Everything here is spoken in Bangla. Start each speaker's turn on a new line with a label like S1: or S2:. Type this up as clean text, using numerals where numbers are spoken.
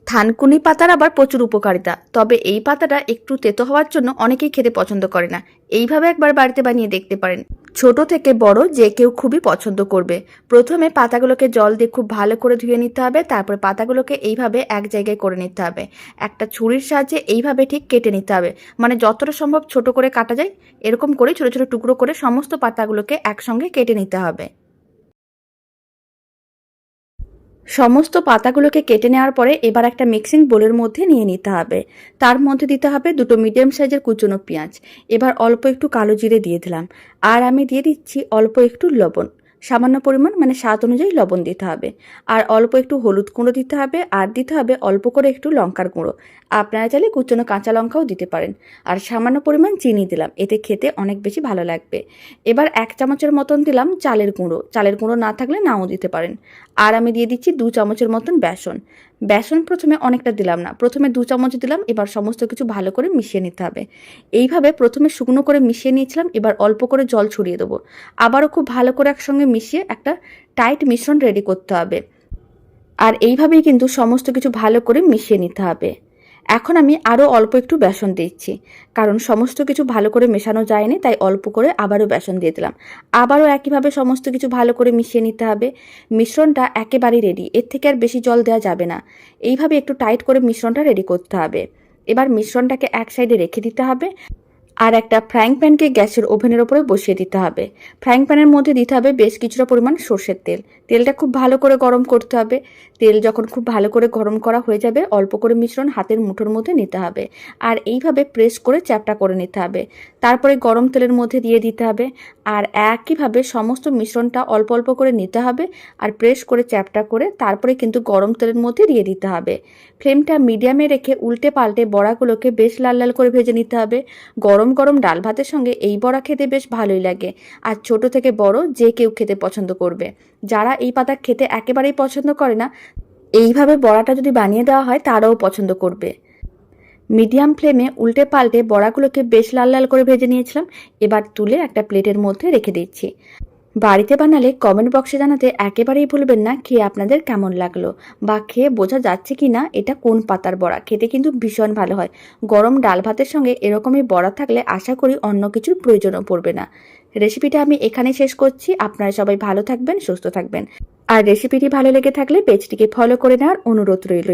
S1: থানকুনি পাতার আবার প্রচুর উপকারিতা, তবে এই পাতাটা একটু তেতো হওয়ার জন্য অনেকেই খেতে পছন্দ করে না। এইভাবে একবার বাড়িতে বানিয়ে দেখতে পারেন, ছোট থেকে বড় যে কেউ খুবই পছন্দ করবে। প্রথমে পাতাগুলোকে জল দিয়ে খুব ভালো করে ধুয়ে নিতে হবে, তারপরে পাতাগুলোকে এইভাবে এক জায়গায় করে নিতে হবে। একটা ছুরির সাহায্যে এইভাবে ঠিক কেটে নিতে হবে, মানে যতটা সম্ভব ছোট করে কাটা যায় এরকম করে ছোট ছোট টুকরো করে সমস্ত পাতাগুলোকে একসঙ্গে কেটে নিতে হবে। সমস্ত পাতাগুলোকে কেটে নেওয়ার পরে এবার একটা মিক্সিং বোলের মধ্যে নিয়ে নিতে হবে। তার মধ্যে দিতে হবে দুটো মিডিয়াম সাইজের কুচনো পেঁয়াজ। এবার অল্প একটু কালো জিরে দিয়ে দিলাম, আর আমি দিয়ে দিচ্ছি অল্প একটু লবণ, সামান্য পরিমাণ মানে স্বাদ অনুযায়ী লবণ দিতে হবে। আর অল্প একটু হলুদ গুঁড়ো দিতে হবে, আর দিতে হবে অল্প করে একটু লঙ্কার গুঁড়ো। আপনারা চাইলে কুচনো কাঁচা লঙ্কাও দিতে পারেন। আর সামান্য পরিমাণ চিনি দিলাম, এতে খেতে অনেক বেশি ভালো লাগবে। এবার 1 চামচের মতন দিলাম চালের গুঁড়ো, চালের গুঁড়ো না থাকলে নাও দিতে পারেন। আর আমি দিয়ে দিচ্ছি 2 চামচের মতন বেসন। বেসন প্রথমে অনেকটা দিলাম না, প্রথমে 2 চামচ দিলাম। এবার সমস্ত কিছু ভালো করে মিশিয়ে নিতে হবে। এইভাবে প্রথমে শুকনো করে মিশিয়ে নিয়েছিলাম, এবার অল্প করে জল ছড়িয়ে দেবো। আবারও খুব ভালো করে একসঙ্গে মিশিয়ে একটা টাইট মিশ্রণ রেডি করতে হবে। আর এইভাবেই কিন্তু সমস্ত কিছু ভালো করে মিশিয়ে নিতে হবে। এখন আমি আরও অল্প একটু বেসন দিচ্ছি, কারণ সমস্ত কিছু ভালো করে মেশানো যায়নি, তাই অল্প করে আবারও বেসন দিয়ে দিলাম। আবারও একইভাবে সমস্ত কিছু ভালো করে মিশিয়ে নিতে হবে। মিশ্রণটা একেবারেই রেডি, এর থেকে আর বেশি জল দেওয়া যাবে না। এইভাবে একটু টাইট করে মিশ্রণটা রেডি করতে হবে। এবার মিশ্রণটাকে এক সাইডে রেখে দিতে হবে, আর একটা ফ্রাইং প্যানকে গ্যাসের ওভেনের ওপরে বসিয়ে দিতে হবে। ফ্রাইং প্যানের মধ্যে দিতে হবে বেশ কিছুটা পরিমাণ সর্ষের তেল। তেলটা খুব ভালো করে গরম করতে হবে। তেল যখন খুব ভালো করে গরম করা হয়ে যাবে, অল্প করে মিশ্রণ হাতের মুঠোর মধ্যে নিতে হবে, আর এইভাবে প্রেস করে চ্যাপটা করে নিতে হবে। তারপরে গরম তেলের মধ্যে দিয়ে দিতে হবে, আর একইভাবে সমস্ত মিশ্রণটা অল্প অল্প করে নিতে হবে, আর প্রেস করে চ্যাপটা করে তারপরে কিন্তু গরম তেলের মধ্যে দিয়ে দিতে হবে। ফ্লেমটা মিডিয়ামে রেখে উল্টে পাল্টে বড়াগুলোকে বেশ লাল লাল করে ভেজে নিতে হবে। গরম গরম ডাল ভাতের সঙ্গে এই বড়া খেতে বেশ ভালোই লাগে, আর ছোট থেকে বড় যে কেউ খেতে পছন্দ করবে। যারা এই পাতা খেতে একেবারেই পছন্দ করে না, এইভাবে বড়াটা যদি বানিয়ে দেওয়া হয় তারাও পছন্দ করবে। মিডিয়াম ফ্লেমে উল্টে পাল্টে বড়াগুলোকে বেশ লাল লাল করে ভেজে নিয়েছিলাম। এবার তুলে একটা প্লেটের মধ্যে রেখে দিচ্ছি। বাড়িতে বানালে কমেন্ট বক্সে জানাতে একেবারেই ভুলবেন না খেয়ে আপনাদের কেমন লাগলো, বা খেয়ে বোঝা যাচ্ছে কি না এটা কোন পাতার বড়া। খেতে কিন্তু ভীষণ ভালো হয়। গরম ডাল ভাতের সঙ্গে এরকমই বড়া থাকলে আশা করি অন্য কিছুর প্রয়োজনও পড়বে না। রেসিপিটা আমি এখানে শেষ করছি। আপনারা সবাই ভালো থাকবেন, সুস্থ থাকবেন। আর রেসিপিটি ভালো লেগে থাকলে পেজটিকে ফলো করে নেওয়ার অনুরোধ রইল।